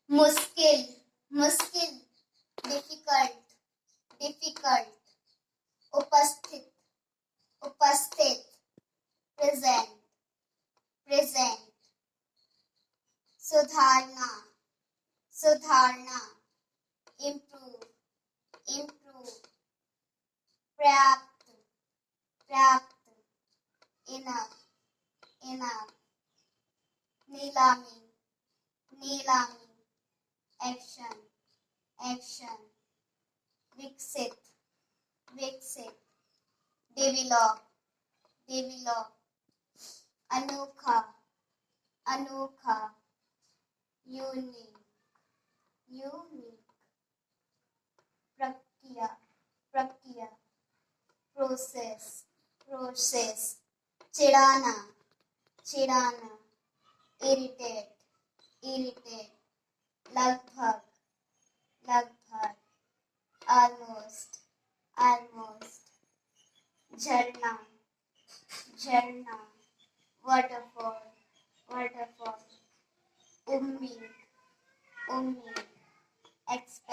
मुश्किल मुश्किल difficult difficult उपस्थित उपस्थित present present सुधारना सुधारना improve improve पर्याप्त पर्याप्त enough enough नीलामी नीलामी action action विकसित विकसित develop develop अनोखा अनोखा unique unique प्रक्रिया प्रक्रिया process process चिढ़ाना चिढ़ाना irritate irritate लगभग लगभग almost almost झरना झरना waterfall waterfall उम्मीद उम्मीद expect